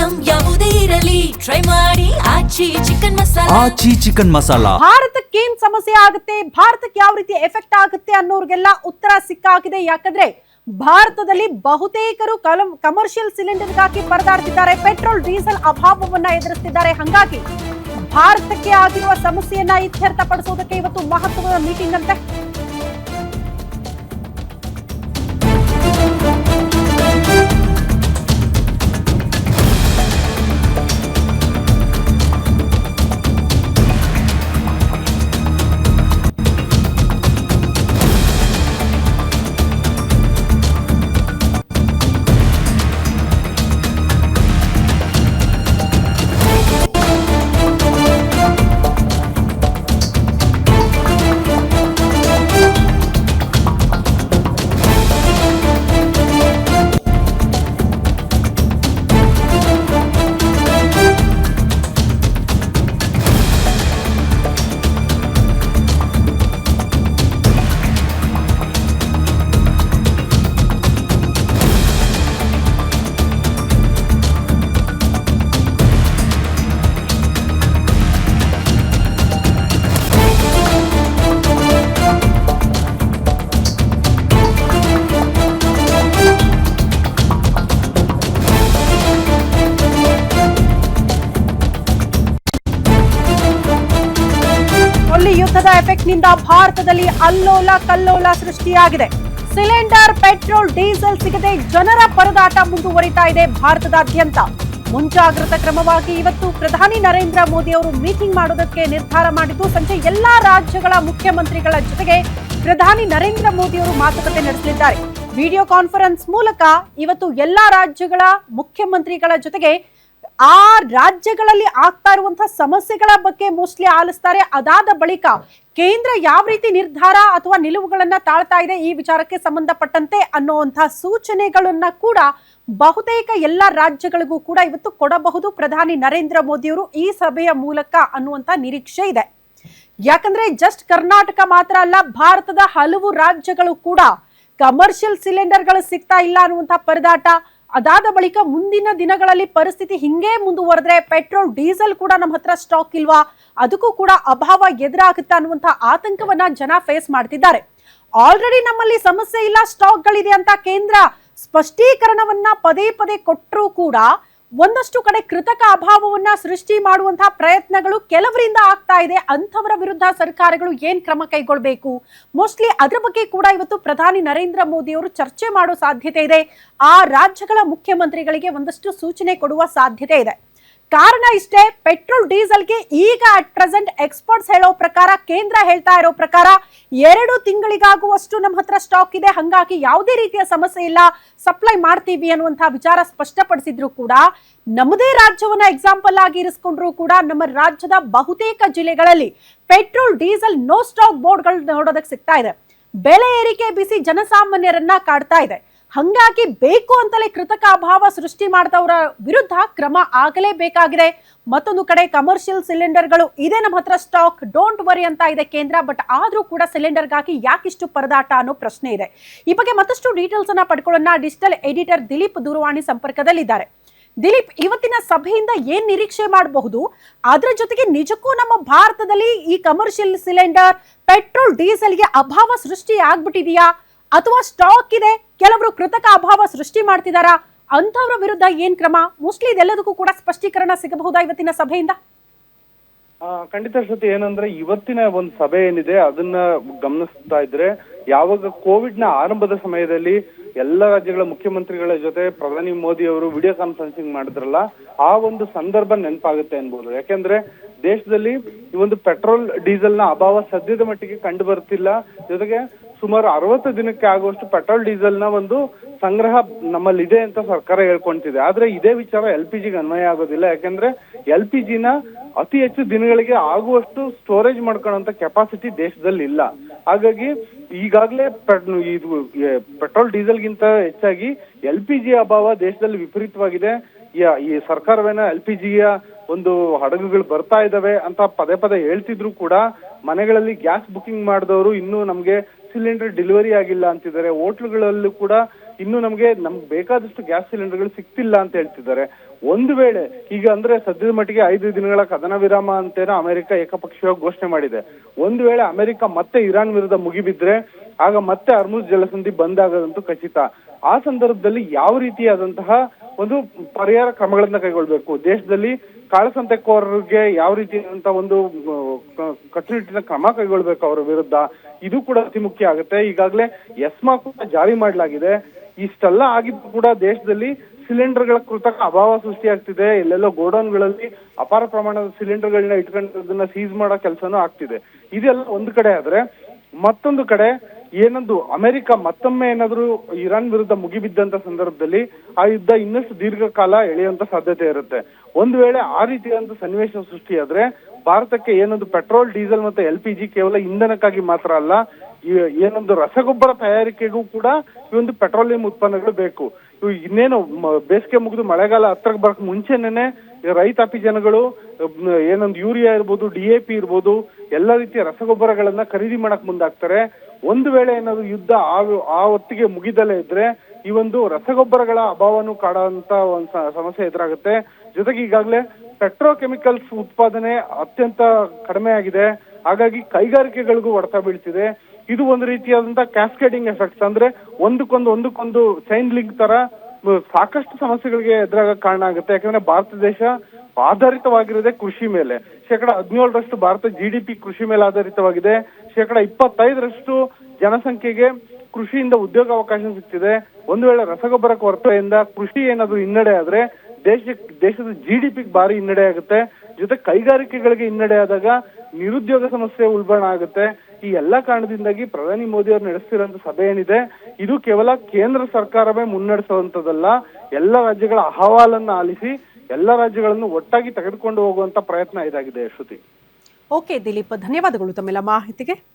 Item ಯಾವುದೇ ಇರಲಿ try ಮಾಡಿ ಆಚಿ ಚಿಕನ್ ಮಸಾಲಾ. ಆಚಿ ಚಿಕನ್ ಮಸಾಲಾ. ಭಾರತಕ್ಕೆ ಏನ್ ಸಮಸ್ಯೆ ಆಗುತ್ತೆ, ಭಾರತಕ್ಕೆ ಯಾವ ರೀತಿ ಎಫೆಕ್ಟ್ ಆಗುತ್ತೆ ಅನ್ನೋರ್ಗೆಲ್ಲ ಉತ್ತರ ಸಿಕ್ಕಾಗಿದೆ. ಯಾಕಂದ್ರೆ ಭಾರತದಲ್ಲಿ ಬಹುತೇಕರು ಕಮರ್ಷಿಯಲ್ ಸಿಲಿಂಡರ್ಗಾಗಿ ಪರದಾಡ್ತಿದ್ದಾರೆ, ಪೆಟ್ರೋಲ್ ಡೀಸೆಲ್ ಅಭಾವವನ್ನ ಎದುರಿಸ್ತಿದ್ದಾರೆ. ಹಾಗಾಗಿ ಭಾರತಕ್ಕೆ ಆಗಿರುವ ಸಮಸ್ಯೆಯನ್ನ ಇತ್ಯರ್ಥಪಡಿಸುವುದಕ್ಕೆ ಇವತ್ತು ಮಹತ್ವದ ಮೀಟಿಂಗ್ ಅಂತೆ. ಯುದ್ಧದ ಎಫೆಕ್ಟ್ ನಿಂದ ಭಾರತದಲ್ಲಿ ಅಲ್ಲೋಲ ಕಲ್ಲೋಲ ಸೃಷ್ಟಿಯಾಗಿದೆ. ಸಿಲಿಂಡರ್, ಪೆಟ್ರೋಲ್, ಡೀಸೆಲ್ ಸಿಗದೆ ಜನರ ಪರದಾಟ ಮುಂದುವರಿತಾ ಇದೆ ಭಾರತದಾದ್ಯಂತ. ಮುಂಜಾಗ್ರತಾ ಕ್ರಮವಾಗಿ ಇವತ್ತು ಪ್ರಧಾನಿ ನರೇಂದ್ರ ಮೋದಿ ಅವರು ಮೀಟಿಂಗ್ ಮಾಡೋದಕ್ಕೆ ನಿರ್ಧಾರ ಮಾಡಿದ್ದು, ಸಂಜೆ ಎಲ್ಲಾ ರಾಜ್ಯಗಳ ಮುಖ್ಯಮಂತ್ರಿಗಳ ಜೊತೆಗೆ ಪ್ರಧಾನಿ ನರೇಂದ್ರ ಮೋದಿ ಅವರು ಮಾತುಕತೆ ನಡೆಸಲಿದ್ದಾರೆ. ವಿಡಿಯೋ ಕಾನ್ಫರೆನ್ಸ್ ಮೂಲಕ ಇವತ್ತು ಎಲ್ಲಾ ರಾಜ್ಯಗಳ ಮುಖ್ಯಮಂತ್ರಿಗಳ ಜೊತೆಗೆ ಆ ರಾಜ್ಯಗಳಲ್ಲಿ ಆಗ್ತಾ ಇರುವಂತಹ ಸಮಸ್ಯೆಗಳ ಬಗ್ಗೆ ಮೋಸ್ಟ್ಲಿ ಆಲಿಸ್ತಾರೆ. ಅದಾದ ಬಳಿಕ ಕೇಂದ್ರ ಯಾವ ರೀತಿ ನಿರ್ಧಾರ ಅಥವಾ ನಿಲುವುಗಳನ್ನ ತಾಳ್ತಾ ಇದೆ ಈ ವಿಚಾರಕ್ಕೆ ಸಂಬಂಧಪಟ್ಟಂತೆ ಅನ್ನುವಂತಹ ಸೂಚನೆಗಳನ್ನ ಕೂಡ ಬಹುತೇಕ ಎಲ್ಲ ರಾಜ್ಯಗಳಿಗೂ ಕೂಡ ಇವತ್ತು ಕೊಡಬಹುದು ಪ್ರಧಾನಿ ನರೇಂದ್ರ ಮೋದಿಯವರು ಈ ಸಭೆಯ ಮೂಲಕ ಅನ್ನುವಂತ ನಿರೀಕ್ಷೆ ಇದೆ. ಯಾಕಂದ್ರೆ ಜಸ್ಟ್ ಕರ್ನಾಟಕ ಮಾತ್ರ ಅಲ್ಲ, ಭಾರತದ ಹಲವು ರಾಜ್ಯಗಳು ಕೂಡ ಕಮರ್ಷಿಯಲ್ ಸಿಲಿಂಡರ್ಗಳು ಸಿಗ್ತಾ ಇಲ್ಲ ಅನ್ನುವಂತಹ ಪರದಾಟ. ಅದಾದ ಬಳಿಕ ಮುಂದಿನ ದಿನಗಳಲ್ಲಿ ಪರಿಸ್ಥಿತಿ ಹಿಂಗೆ ಮುಂದುವರೆದ್ರೆ ಪೆಟ್ರೋಲ್ ಡೀಸೆಲ್ ಕೂಡ ನಮ್ಮ ಹತ್ರ ಸ್ಟಾಕ್ ಇಲ್ವಾ, ಅದಕ್ಕೂ ಕೂಡ ಅಭಾವ ಎದುರಾಗುತ್ತಾ ಅನ್ನುವಂತಹ ಆತಂಕವನ್ನ ಜನ ಫೇಸ್ ಮಾಡ್ತಿದ್ದಾರೆ. ಆಲ್ರೆಡಿ ನಮ್ಮಲ್ಲಿ ಸಮಸ್ಯೆ ಇಲ್ಲ, ಸ್ಟಾಕ್ಗಳಿದೆ ಅಂತ ಕೇಂದ್ರ ಸ್ಪಷ್ಟೀಕರಣವನ್ನ ಪದೇ ಪದೇ ಕೊಟ್ಟರೂ ಕೂಡ ಒಂದಷ್ಟು ಕಡೆ ಕೃತಕ ಅಭಾವವನ್ನ ಸೃಷ್ಟಿ ಮಾಡುವಂತಹ ಪ್ರಯತ್ನಗಳು ಕೆಲವರಿಂದ ಆಗ್ತಾ ಇದೆ. ಅಂಥವರ ವಿರುದ್ಧ ಸರ್ಕಾರಗಳು ಏನ್ ಕ್ರಮ ಕೈಗೊಳ್ಳಬೇಕು, ಮೋಸ್ಟ್ಲಿ ಅದ್ರ ಬಗ್ಗೆ ಕೂಡ ಇವತ್ತು ಪ್ರಧಾನಿ ನರೇಂದ್ರ ಮೋದಿ ಅವರು ಚರ್ಚೆ ಮಾಡೋ ಸಾಧ್ಯತೆ ಇದೆ. ಆ ರಾಜ್ಯಗಳ ಮುಖ್ಯಮಂತ್ರಿಗಳಿಗೆ ಒಂದಷ್ಟು ಸೂಚನೆ ಕೊಡುವ ಸಾಧ್ಯತೆ ಇದೆ. ಕಾರಣ ಇಷ್ಟೇ, ಪೆಟ್ರೋಲ್ ಡೀಸೆಲ್ಗೆ ಈಗ ಅಟ್ ಪ್ರೆಸೆಂಟ್ ಎಕ್ಸ್ಪರ್ಟ್ಸ್ ಹೇಳೋ ಪ್ರಕಾರ, ಕೇಂದ್ರ ಹೇಳ್ತಾ ಇರೋ ಪ್ರಕಾರ 2 ತಿಂಗಳಿಗಾಗುವಷ್ಟು ನಮ್ಮ ಹತ್ರ ಸ್ಟಾಕ್ ಇದೆ, ಹಂಗಾಗಿ ಯಾವುದೇ ರೀತಿಯ ಸಮಸ್ಯೆ ಇಲ್ಲ, ಸಪ್ಲೈ ಮಾಡ್ತೀವಿ ಅನ್ನುವಂತಹ ವಿಚಾರ ಸ್ಪಷ್ಟಪಡಿಸಿದ್ರು ಕೂಡ ನಮ್ಮದೇ ರಾಜ್ಯವನ್ನ ಎಕ್ಸಾಂಪಲ್ ಆಗಿ ಇರಿಸ್ಕೊಂಡ್ರು ಕೂಡ ನಮ್ಮ ರಾಜ್ಯದ ಬಹುತೇಕ ಜಿಲ್ಲೆಗಳಲ್ಲಿ ಪೆಟ್ರೋಲ್ ಡೀಸೆಲ್ ನೋ ಸ್ಟಾಕ್ ಬೋರ್ಡ್ಗಳು ನೋಡೋದಕ್ಕೆ ಸಿಗ್ತಾ ಇದೆ. ಬೆಲೆ ಏರಿಕೆ ಬಿಸಿ ಜನಸಾಮಾನ್ಯರನ್ನ ಕಾಡ್ತಾ ಇದೆ. ಹಂಗಾಗಿ ಬೇಕು ಅಂತಲೇ ಕೃತಕ ಅಭಾವ ಸೃಷ್ಟಿ ಮಾಡಿದವರ ವಿರುದ್ಧ ಕ್ರಮ ಆಗಲೇಬೇಕಾಗಿದೆ. ಮತ್ತೊಂದು ಕಡೆ ಕಮರ್ಷಿಯಲ್ ಸಿಲಿಂಡರ್ಗಳು ಇದೆ ನಮ್ಮ ಹತ್ರ ಸ್ಟಾಕ್, ಡೋಂಟ್ ವರಿ ಅಂತ ಇದೆ ಕೇಂದ್ರ. ಬಟ್ ಆದ್ರೂ ಕೂಡ ಸಿಲಿಂಡರ್ಗಾಗಿ ಯಾಕಿಷ್ಟು ಪರದಾಟ ಅನ್ನೋ ಪ್ರಶ್ನೆ ಇದೆ. ಈ ಬಗ್ಗೆ ಮತ್ತಷ್ಟು ಡೀಟೇಲ್ಸ್ ಅನ್ನ ಪಡ್ಕೊಳ್ಳೋಣ. ಡಿಜಿಟಲ್ ಎಡಿಟರ್ ದಿಲೀಪ್ ದೂರವಾಣಿ ಸಂಪರ್ಕದಲ್ಲಿದ್ದಾರೆ. ದಿಲೀಪ್, ಇವತ್ತಿನ ಸಭೆಯಿಂದ ಏನ್ ನಿರೀಕ್ಷೆ ಮಾಡಬಹುದು? ಅದ್ರ ಜೊತೆಗೆ ನಿಜಕ್ಕೂ ನಮ್ಮ ಭಾರತದಲ್ಲಿ ಈ ಕಮರ್ಷಿಯಲ್ ಸಿಲಿಂಡರ್, ಪೆಟ್ರೋಲ್, ಡೀಸೆಲ್ಗೆ ಅಭಾವ ಸೃಷ್ಟಿ ಆಗ್ಬಿಟ್ಟಿದೆಯಾ ಅಥವಾ ಸ್ಟಾಕ್ ಇದೆ, ಕೆಲವರು ಕೃತಕ ಅಭಾವ ಸೃಷ್ಟಿ ಮಾಡ್ತಿದಾರಾ, ಅಂಥವ್ರ ವಿರುದ್ಧ ಏನ್ ಕ್ರಮ? ಮೋಸ್ಟ್ಲಿ ಇದೆಲ್ಲದಕ್ಕೂ ಕೂಡ ಸ್ಪಷ್ಟೀಕರಣ ಸಿಗಬಹುದಾ ಇವತ್ತಿನ ಸಭೆಯಿಂದ? ಖಂಡಿತ ಶ್ರುತಿ, ಏನಂದ್ರೆ ಇವತ್ತಿನ ಒಂದು ಸಭೆ ಏನಿದೆ ಅದನ್ನ ಗಮನಿಸ್ತಾ ಇದ್ರೆ, ಯಾವಾಗ ಕೋವಿಡ್ ನ ಆರಂಭದ ಸಮಯದಲ್ಲಿ ಎಲ್ಲ ರಾಜ್ಯಗಳ ಮುಖ್ಯಮಂತ್ರಿಗಳ ಜೊತೆ ಪ್ರಧಾನಿ ಮೋದಿ ಅವರು ವಿಡಿಯೋ ಕಾನ್ಫರೆನ್ಸಿಂಗ್ ಮಾಡಿದ್ರಲ್ಲ, ಆ ಒಂದು ಸಂದರ್ಭ ನೆನಪಾಗುತ್ತೆ ಅನ್ಬೋದು. ಯಾಕೆಂದ್ರೆ ದೇಶದಲ್ಲಿ ಈ ಒಂದು ಪೆಟ್ರೋಲ್ ಡೀಸೆಲ್ ನ ಅಭಾವ ಸದ್ಯದ ಮಟ್ಟಿಗೆ ಕಂಡು ಬರ್ತಿಲ್ಲ. ಜೊತೆಗೆ ಸುಮಾರು 60 ದಿನಕ್ಕೆ ಆಗುವಷ್ಟು ಪೆಟ್ರೋಲ್ ಡೀಸೆಲ್ ನ ಒಂದು ಸಂಗ್ರಹ ನಮ್ಮಲ್ಲಿ ಇದೆ ಅಂತ ಸರ್ಕಾರ ಹೇಳ್ಕೊಂತಿದೆ. ಆದ್ರೆ ಇದೇ ವಿಚಾರ LPG ಗೆ ಅನ್ವಯ ಆಗೋದಿಲ್ಲ. ಯಾಕಂದ್ರೆ LPG ನ ಅತಿ ಹೆಚ್ಚು ದಿನಗಳಿಗೆ ಆಗುವಷ್ಟು ಸ್ಟೋರೇಜ್ ಮಾಡ್ಕೊಳ್ಳೋಂತ ಕೆಪಾಸಿಟಿ ದೇಶದಲ್ಲಿ ಇಲ್ಲ. ಹಾಗಾಗಿ ಈಗಾಗಲೇ ಇದು ಪೆಟ್ರೋಲ್ ಡೀಸೆಲ್ಗಿಂತ ಹೆಚ್ಚಾಗಿ LPG ಅಭಾವ ದೇಶದಲ್ಲಿ ವಿಪರೀತವಾಗಿದೆ. ಈ ಸರ್ಕಾರವೇನ LPGಯ ಒಂದು ಹಡಗುಗಳು ಬರ್ತಾ ಇದಾವೆ ಅಂತ ಪದೇ ಪದೇ ಹೇಳ್ತಿದ್ರು ಕೂಡ ಮನೆಗಳಲ್ಲಿ ಗ್ಯಾಸ್ ಬುಕಿಂಗ್ ಮಾಡಿದವರು ಇನ್ನೂ ನಮ್ಗೆ ಸಿಲಿಂಡರ್ ಡೆಲಿವರಿ ಆಗಿಲ್ಲ ಅಂತಿದ್ದಾರೆ. ಹೋಟ್ಲುಗಳಲ್ಲೂ ಕೂಡ ಇನ್ನೂ ನಮ್ಗೆ ಬೇಕಾದಷ್ಟು ಗ್ಯಾಸ್ ಸಿಲಿಂಡರ್ಗಳು ಸಿಗ್ತಿಲ್ಲ ಅಂತ ಹೇಳ್ತಿದ್ದಾರೆ. ಒಂದು ವೇಳೆ ಈಗ ಅಂದ್ರೆ ಸದ್ಯದ ಮಟ್ಟಿಗೆ 5 ದಿನಗಳ ಕದನ ವಿರಾಮ ಅಂತೇನೋ ಅಮೆರಿಕ ಏಕಪಕ್ಷೀಯವಾಗಿ ಘೋಷಣೆ ಮಾಡಿದೆ. ಒಂದು ವೇಳೆ ಅಮೆರಿಕ ಮತ್ತೆ ಇರಾನ್ ವಿರುದ್ಧ ಮುಗಿಬಿದ್ರೆ ಆಗ ಮತ್ತೆ ಅರ್ಮುಜ್ ಜಲಸಂಧಿ ಬಂದ್ ಆಗೋದಂತೂ ಖಚಿತ. ಆ ಸಂದರ್ಭದಲ್ಲಿ ಯಾವ ರೀತಿಯಾದಂತಹ ಒಂದು ಪರಿಹಾರ ಕ್ರಮಗಳನ್ನ ಕೈಗೊಳ್ಬೇಕು, ದೇಶದಲ್ಲಿ ಕಾಳಸಂತೆಕೋರರಿಗೆ ಯಾವ ರೀತಿಯಾದಂತಹ ಒಂದು ಕಟ್ಟುನಿಟ್ಟಿನ ಕ್ರಮ ಕೈಗೊಳ್ಬೇಕು ಅವರ ವಿರುದ್ಧ, ಇದು ಕೂಡ ಅತಿ ಮುಖ್ಯ ಆಗುತ್ತೆ. ಈಗಾಗಲೇ ಎಸ್ಮಾ ಕೂಡ ಜಾರಿ ಮಾಡಲಾಗಿದೆ. ಇಷ್ಟೆಲ್ಲ ಆಗಿದ್ದು ಕೂಡ ದೇಶದಲ್ಲಿ ಸಿಲಿಂಡರ್ಗಳ ಕೃತಕ ಅಭಾವ ಸೃಷ್ಟಿಯಾಗ್ತಿದೆ. ಎಲ್ಲೆಲ್ಲೋ ಗೋಡೌನ್ಗಳಲ್ಲಿ ಅಪಾರ ಪ್ರಮಾಣದ ಸಿಲಿಂಡರ್ಗಳನ್ನ ಇಟ್ಕೊಂಡು ಅದನ್ನ ಸೀಸ್ ಮಾಡೋ ಕೆಲಸನೂ ಆಗ್ತಿದೆ. ಇದೆಲ್ಲ ಒಂದು ಕಡೆ ಆದ್ರೆ, ಮತ್ತೊಂದು ಕಡೆ ಏನೊಂದು ಅಮೆರಿಕ ಮತ್ತೊಮ್ಮೆ ಏನಾದ್ರೂ ಇರಾನ್ ವಿರುದ್ಧ ಮುಗಿಬಿದ್ದಂತ ಸಂದರ್ಭದಲ್ಲಿ ಆ ಯುದ್ಧ ಇನ್ನಷ್ಟು ದೀರ್ಘಕಾಲ ಎಳೆಯುವಂತ ಸಾಧ್ಯತೆ ಇರುತ್ತೆ. ಒಂದು ವೇಳೆ ಆ ರೀತಿಯಾದಂತ ಸನ್ನಿವೇಶ ಸೃಷ್ಟಿಯಾದ್ರೆ ಭಾರತಕ್ಕೆ ಏನೊಂದು ಪೆಟ್ರೋಲ್, ಡೀಸೆಲ್ ಮತ್ತೆ LPG ಕೇವಲ ಇಂಧನಕ್ಕಾಗಿ ಮಾತ್ರ ಅಲ್ಲ, ಏನೊಂದು ರಸಗೊಬ್ಬರ ತಯಾರಿಕೆಗೂ ಕೂಡ ಈ ಒಂದು ಪೆಟ್ರೋಲಿಯಂ ಉತ್ಪನ್ನಗಳು ಬೇಕು. ಇವು ಇನ್ನೇನು ಬೇಸಿಗೆ ಮುಗಿದು ಮಳೆಗಾಲ ಹತ್ರಕ್ಕೆ ಬರಕ್ ಮುಂಚೆನೆ ರೈತಾಪಿ ಜನಗಳು ಏನೊಂದು ಯೂರಿಯಾ ಇರ್ಬೋದು, DAP ಇರ್ಬೋದು, ಎಲ್ಲ ರೀತಿಯ ರಸಗೊಬ್ಬರಗಳನ್ನ ಖರೀದಿ ಮಾಡಕ್ ಮುಂದಾಗ್ತಾರೆ. ಒಂದು ವೇಳೆ ಏನಾದ್ರು ಯುದ್ಧ ಆ ಹೊತ್ತಿಗೆ ಮುಗಿದಲೇ ಇದ್ರೆ ಈ ಒಂದು ರಸಗೊಬ್ಬರಗಳ ಅಭಾವನು ಕಾಡುವಂತ ಒಂದು ಸಮಸ್ಯೆ ಎದುರಾಗುತ್ತೆ. ಜೊತೆಗೆ ಈಗಾಗಲೇ ಪೆಟ್ರೋಕೆಮಿಕಲ್ಸ್ ಉತ್ಪಾದನೆ ಅತ್ಯಂತ ಕಡಿಮೆ ಆಗಿದೆ. ಹಾಗಾಗಿ ಕೈಗಾರಿಕೆಗಳಿಗೂ ಹೊಡೆತ ಬೀಳ್ತಿದೆ. ಇದು ಒಂದು ರೀತಿಯಾದಂತಹ ಕ್ಯಾಸ್ಕೇಡಿಂಗ್ ಎಫೆಕ್ಟ್ಸ್, ಅಂದ್ರೆ ಒಂದಕ್ಕೊಂದು ಚೈನ್ ಲಿಂಕ್ ತರ ಸಾಕಷ್ಟು ಸಮಸ್ಯೆಗಳಿಗೆ ಎದುರಾಗ ಕಾರಣ ಆಗುತ್ತೆ. ಯಾಕಂದ್ರೆ ಭಾರತ ದೇಶ ಆಧಾರಿತವಾಗಿರೋದೇ ಕೃಷಿ ಮೇಲೆ. 17% ಭಾರತ GDP ಕೃಷಿ ಮೇಲೆ ಆಧಾರಿತವಾಗಿದೆ. 25% ಜನಸಂಖ್ಯೆಗೆ ಕೃಷಿಯಿಂದ ಉದ್ಯೋಗಾವಕಾಶ ಸಿಗ್ತಿದೆ. ಒಂದು ವೇಳೆ ರಸಗೊಬ್ಬರ ಕೊರತೆಯಿಂದ ಕೃಷಿ ಏನಾದ್ರು ಹಿನ್ನಡೆ ಆದ್ರೆ ದೇಶದ GDP ಭಾರಿ ಹಿನ್ನಡೆ ಆಗುತ್ತೆ. ಜೊತೆ ಕೈಗಾರಿಕೆಗಳಿಗೆ ಹಿನ್ನಡೆ ಆದಾಗ ನಿರುದ್ಯೋಗ ಸಮಸ್ಯೆ ಉಲ್ಬಣ ಆಗುತ್ತೆ. ಈ ಎಲ್ಲಾ ಕಾರಣದಿಂದಾಗಿ ಪ್ರಧಾನಿ ಮೋದಿ ಅವರು ನಡೆಸ್ತಿರುವಂತ ಸಭೆ ಏನಿದೆ ಇದು ಕೇವಲ ಕೇಂದ್ರ ಸರ್ಕಾರವೇ ಮುನ್ನಡೆಸುವಂತದಲ್ಲ, ಎಲ್ಲ ರಾಜ್ಯಗಳ ಅಹವಾಲನ್ನ ಆಲಿಸಿ ಎಲ್ಲ ರಾಜ್ಯಗಳನ್ನು ಒಟ್ಟಾಗಿ ತೆಗೆದುಕೊಂಡು ಹೋಗುವಂತ ಪ್ರಯತ್ನ ಇದಾಗಿದೆ. ಶ್ರುತಿ. ಓಕೆ ದಿಲೀಪ್, ಧನ್ಯವಾದಗಳು ತಮ್ಮೆಲ್ಲ ಮಾಹಿತಿಗೆ.